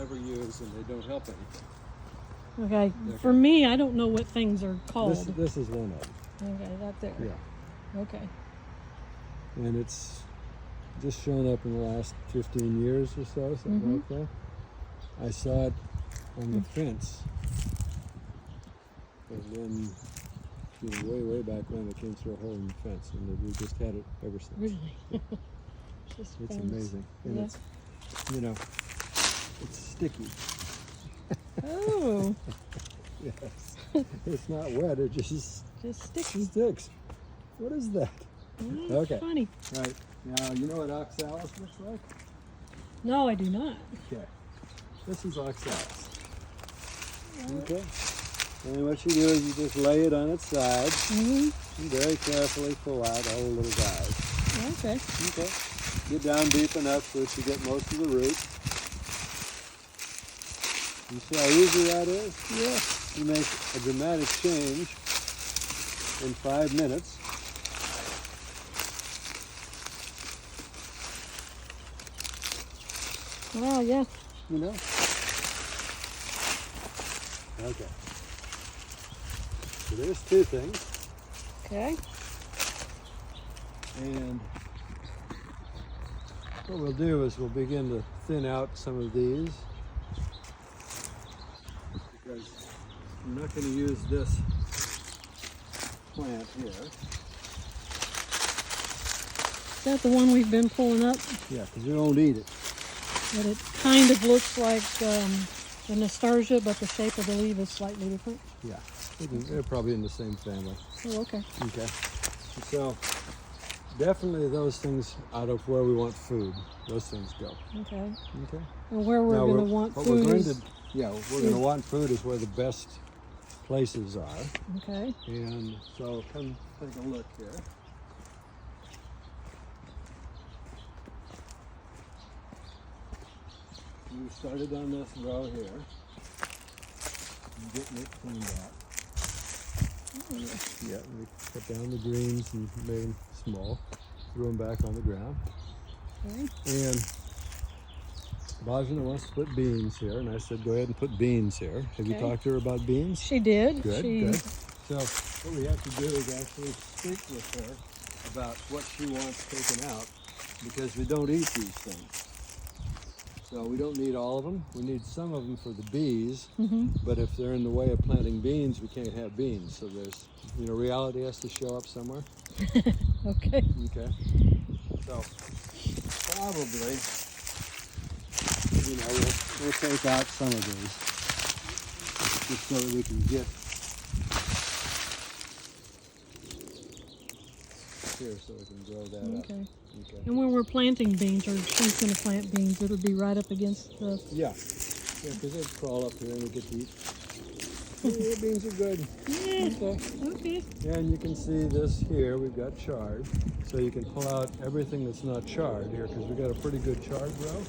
never use, and they don't help anything. Okay. For me, I don't know what things are called. This is one of them. Okay, that there. Yeah. Okay. And it's just shown up in the last 15 years or so, something like that. I saw it on the fence, and then way back when it came through a hole in the fence, and we just had it ever since. Really? Yeah. Just It's fence. amazing, and it's it's sticky. Oh. Yes. It's not wet, it just sticky. sticks. What is that? That's funny. Right. Now, you know what oxalis looks like? No, I do not. Okay. This is oxalis. Okay. And what you do is you just lay it on its side and very carefully pull out all the little guys. Okay. Okay. Get down deep enough so that you get most of the root. You see how easy that is? Yes. You make a dramatic change in 5 minutes. Wow, yeah. You know? Okay. So there's 2 things. Okay. And what we'll do is we'll begin to thin out some of these, because I'm not going to use this plant here. Is that the one we've been pulling up? Yeah, because we won't eat it. But it kind of looks like the nasturtia, but the shape of the leaf is slightly different. Yeah, they're probably in the same family. Oh, okay. Okay. So definitely those things out of where we want food. Those things go. Okay. Okay. And where we're going to want food we're going to want food is where the best places are. Okay. And so come take a look here. We started on this row here. And getting it cleaned out. Yeah, we cut down the greens and made them small. Threw them back on the ground. Okay. And Bajana wants to put beans here, and I said, go ahead and put beans here. Have you talked to her about beans? She did. Good, good. So what we have to do is actually speak with her about what she wants taken out, because we don't eat these things. So we don't need all of them. We need some of them for the bees, but if they're in the way of planting beans, we can't have beans. So there's, reality has to show up somewhere. Okay. Okay. So probably, we'll take out some of these just so that we can get here, so we can grow that up. Okay. Okay. And when we're planting beans, or she's going to plant beans, it'll be right up against the... Yeah, because they crawl up here and they get to eat. The beans are good. Yeah. Okay. And you can see this here, we've got chard. So you can pull out everything that's not charred here, because we've got a pretty good chard row.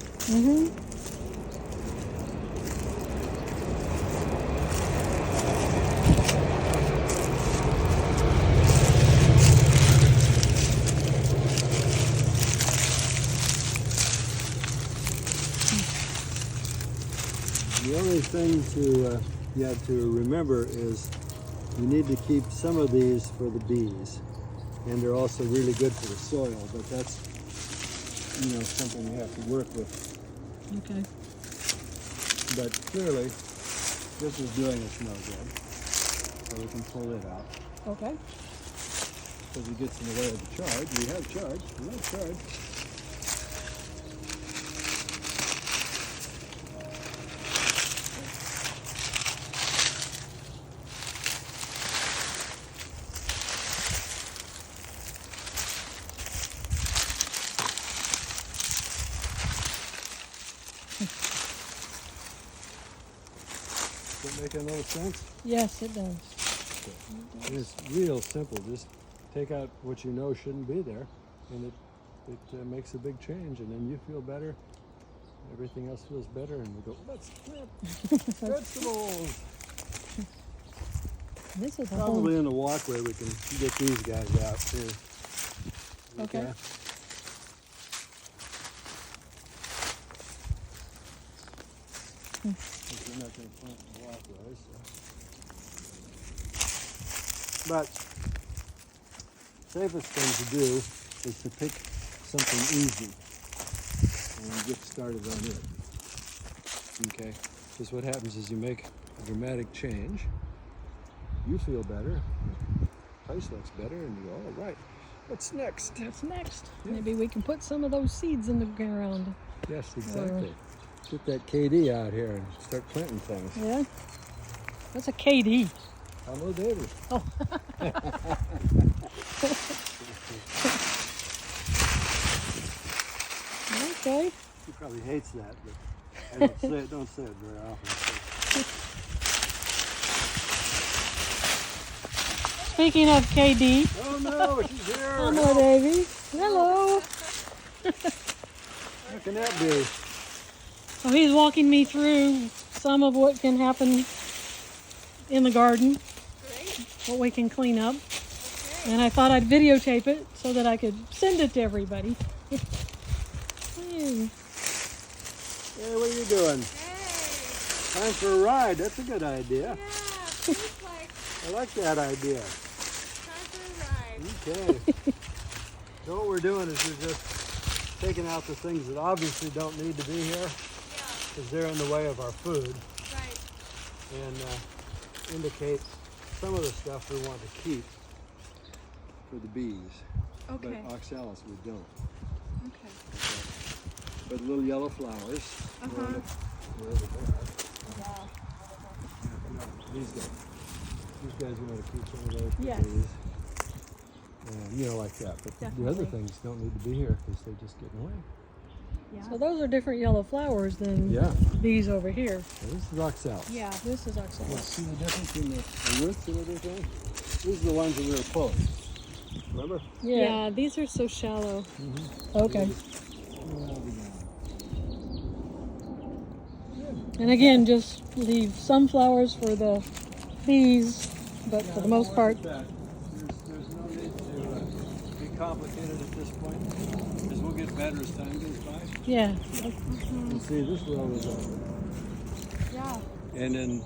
The only thing you have to remember is you need to keep some of these for the bees, and they're also really good for the soil, but that's something you have to work with. Okay. But clearly this is doing us no good, so we can pull it out. Okay. Because it gets in the way of the chard. We have chard. We have chard. Does that make a little sense? Yes, it does. Okay. It's real simple. Just take out what you know shouldn't be there, and it makes a big change, and then you feel better. Everything else feels better, and we go, let's plant vegetables. This is Probably in the walkway we can get these guys out too. Okay. Because we're not going to plant the walkways. So. But safest thing to do is to pick something easy and get started on it. Okay? Because what happens is you make a dramatic change, you feel better, the place looks better, and you go, all right, what's next? What's next? Yeah. Maybe we can put some of those seeds in the ground. Yes, exactly. Get that KD out here and start planting things. Yeah. What's a KD? Kamaladevi. Oh. Okay. She probably hates that, but I don't say it very often. Speaking of KD, Oh no, she's here. Kamaladevi. Hello. How can that be? So he's walking me through some of what can happen in the garden. Great. What we can clean up. Okay. And I thought I'd videotape it so that I could send it to everybody. Hey. Hey, what are you doing? Hey. Time for a ride. That's a good idea. Yeah, feels like I like that idea. time for a ride. Okay. So what we're doing is we're just taking out the things that obviously don't need to be here Yeah, because they're in the way of our food, right. and indicate some of the stuff we want to keep for the bees. Okay. But oxalis we don't. Okay. Okay. But little yellow flowers. Uh-huh. Wherever they are. Wow. These guys. These guys we want to keep some of those for Yes. bees. You know, like that. But the other Definitely. things don't need to be here because they just get in the way. Yeah. So those are different yellow flowers than Yeah. these over here. Now, this is oxalis. Yeah. This is Yeah, oxalis. see the difference in the roots and everything? These are the ones that we were pulling. Remember? Yeah. These are so shallow. Okay. And again, just leave some flowers for the bees, but for the most part, There's no need to be complicated at this point because we'll get better as time goes by. yeah. You see, this row is over. Yeah. And then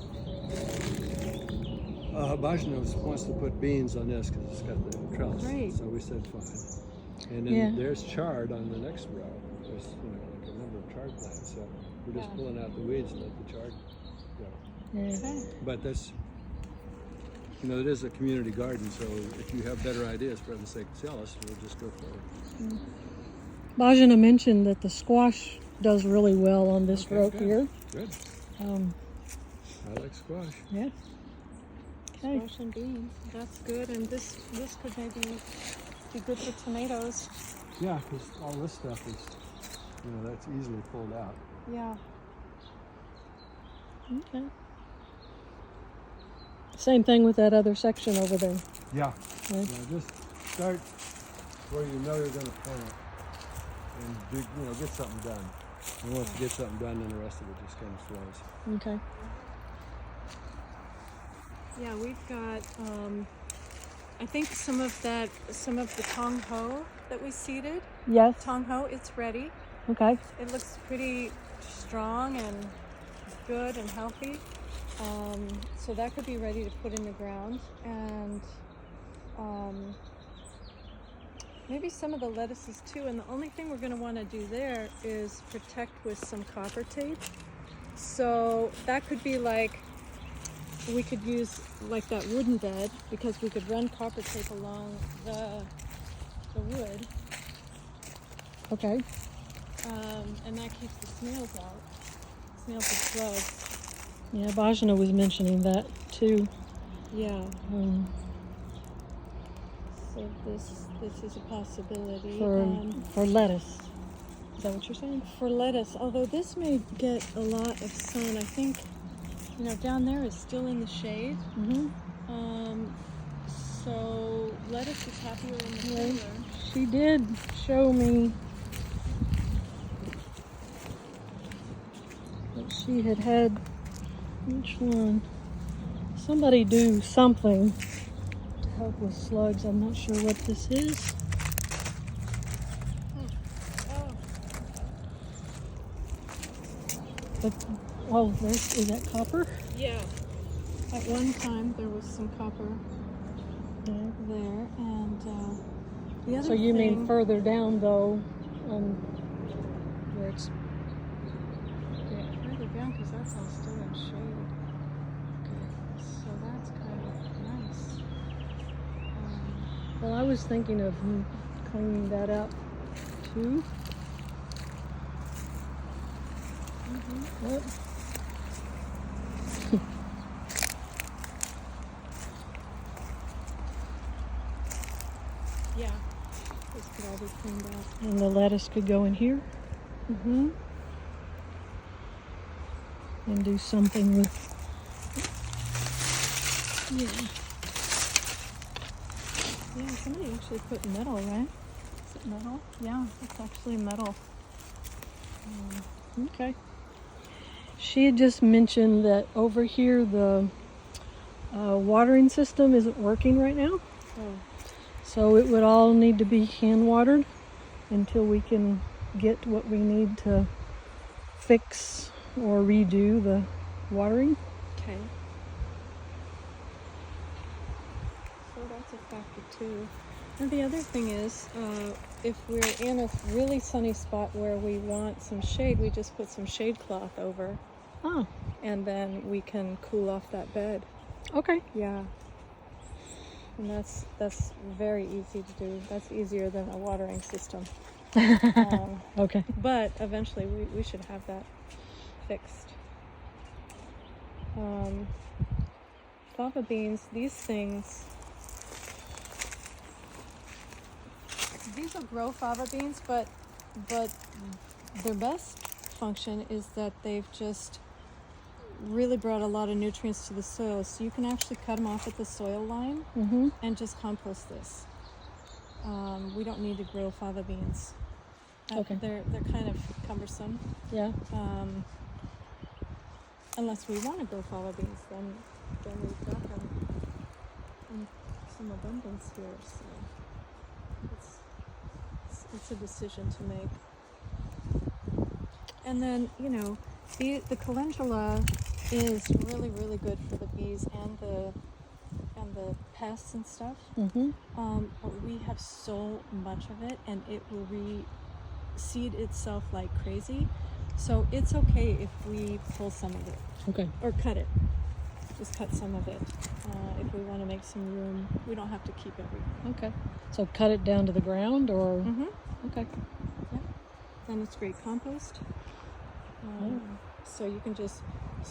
Bajno wants to put beans on this because it's got the trellis. Great. So we said fine. And then Yeah. there's chard on the next row. There's like a number of chard plants. So we're just Yeah. pulling out the weeds and let the chard go. Yeah. Okay. But that's, it is a community garden. So if you have better ideas, for heaven's sake, tell us. We'll just go forward. Bajana mentioned that the squash does really well on this Okay, row good. here. Good. Um, I like squash. yeah. Okay. Squash and beans. That's good. And this could maybe be good for tomatoes. Yeah, because all this stuff is, that's easily pulled out. Yeah. Okay. Same thing with that other section over there. Yeah. Yeah. Yeah, just start where you know you're going to plant and get something done. And once you get something done, then the rest of it just kind of flows. Okay. Yeah, we've got, I think some of the tong ho that we seeded. Yes. Tong ho, it's ready. Okay. It looks pretty strong and good and healthy. So that could be ready to put in the ground. And maybe some of the lettuces too. And the only thing we're going to want to do there is protect with some copper tape. So that could be like, we could use like that wooden bed because we could run copper tape along the wood. Okay. And that keeps the snails out. Snails and slugs. Yeah, Bajana was mentioning that too. Yeah. Um, So this is a possibility. for lettuce. Is that what you're saying? For lettuce, although this may get a lot of sun, I think, down there is still in the shade. Mm-hmm. So lettuce is happier in the cooler. She did show me that she had which one? Somebody do something to help with slugs. I'm not sure what this is. Oh, But Oh, is that copper? Yeah. At one time there was some copper Yeah. there, and the other So you thing, mean further down though, where it's further down, because that's all still in shade. So that's kind of nice. well, I was thinking of cleaning that up too. Yep. Yeah. This could all be cleaned up. And the lettuce could go in here. Mm-hmm. And do something with. Yeah, somebody actually put metal, right? Is it metal? Yeah, it's actually metal. Okay. She had just mentioned that over here the watering system isn't working right now. Oh. So it would all need to be hand watered until we can get what we need to fix or redo the watering. Okay. So that's a factor too. And the other thing is, if we're in a really sunny spot where we want some shade, we just put some shade cloth over. Oh, And then we can cool off that bed. okay. Yeah. And that's very easy to do. That's easier than a watering system. Okay. But eventually we should have that fixed. Fava beans, these will grow fava beans, but their best function is that they've just really brought a lot of nutrients to the soil. So you can actually cut them off at the soil line and just compost this. We don't need to grow fava beans. Okay. They're kind of cumbersome. Yeah. Unless we want to grow fava beans, then we've got them in some abundance here. So it's a decision to make. And then, the calendula is really, really good for the bees and the pests and stuff. But we have so much of it, and it will reseed itself like crazy. So it's okay if we pull some of it. Okay. Or cut it. Just cut some of it. If we want to make some room, we don't have to keep everything. Okay. So cut it down to the ground, or okay. Yeah. And it's great compost. So you can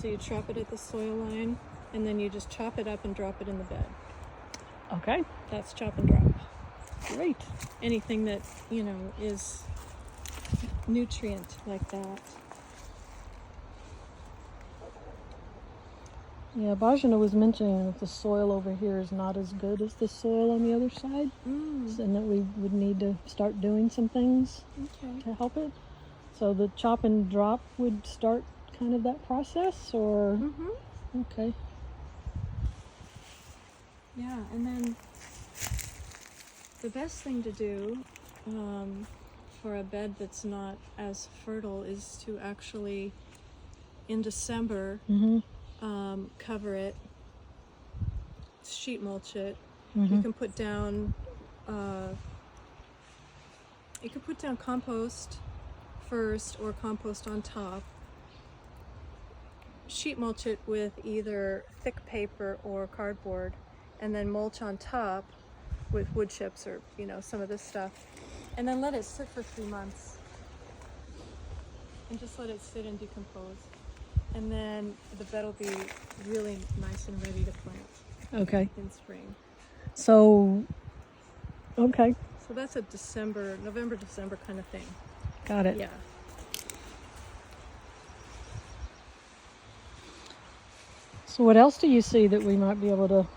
you chop it at the soil line, and then you just chop it up and drop it in the bed. Okay. That's chop and drop. Great. Anything that, is nutrient like that. Yeah, Bajana was mentioning that the soil over here is not as good as the soil on the other side, and that we would need to start doing some things to help it. So the chop and drop would start kind of that process, or okay. Yeah, and then the best thing to do for a bed that's not as fertile is to actually, in December, cover it, sheet mulch it. You can put down compost first, or compost on top. Sheet mulch it with either thick paper or cardboard, and then mulch on top with wood chips or some of this stuff, and then let it sit for 3 months, and just let it sit and decompose. And then the bed will be really nice and ready to plant. Okay. In spring. So, okay. So that's a November, December kind of thing. Got it. Yeah. So what else do you see that we might be able to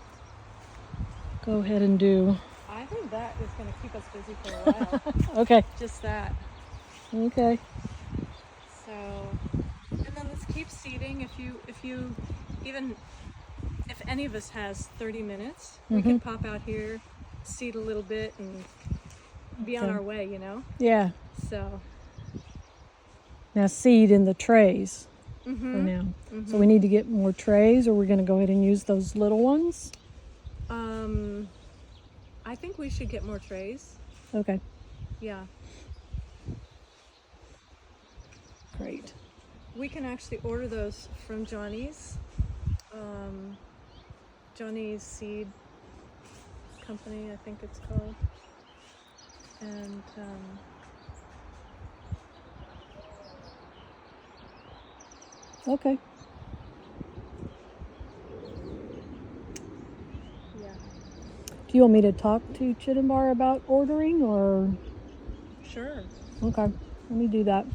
go ahead and do? I think that is going to keep us busy for a while. Okay. Just that. Okay. So, and then let's keep seeding. If any of us has 30 minutes, we can pop out here, seed a little bit, and be on our way, Yeah. So. Now seed in the trays. for now. So we need to get more trays, or we're going to go ahead and use those little ones? I think we should get more trays. Okay, Yeah. great. We can actually order those from Johnny's. Johnny's Seed Company, I think it's called. And Okay. yeah. Do you want me to talk to Chidambar about ordering, or? Sure. Okay, let me do that.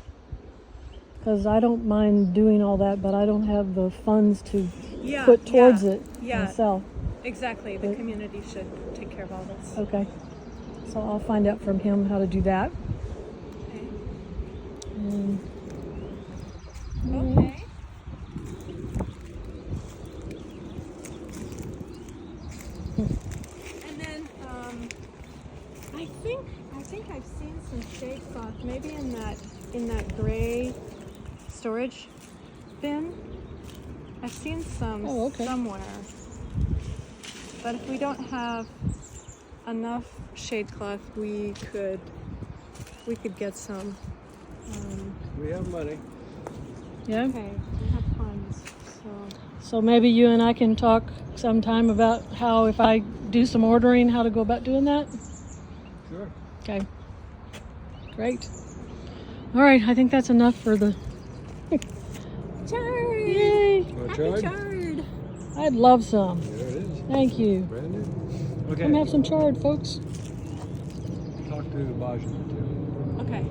Because I don't mind doing all that, but I don't have the funds to Yeah. put towards it Yeah. myself. Exactly. The community should take care of all this. Okay. So I'll find out from him how to do that. Okay. And, Okay. And then I think I've seen some shade cloth, maybe in that gray storage bin. I've seen some somewhere. But if we don't have enough shade cloth, we could get some. We have money. Yeah. Okay, we have funds, So maybe you and I can talk sometime about how, if I do some ordering, how to go about doing that? Sure. Okay. Great. All right, I think that's enough for the... Chard! Yay! Want Happy chard? chard! I'd love some. There it is. Thank you. Brand new. Okay. Come have some chard, folks. Talk to Bajan too. Okay.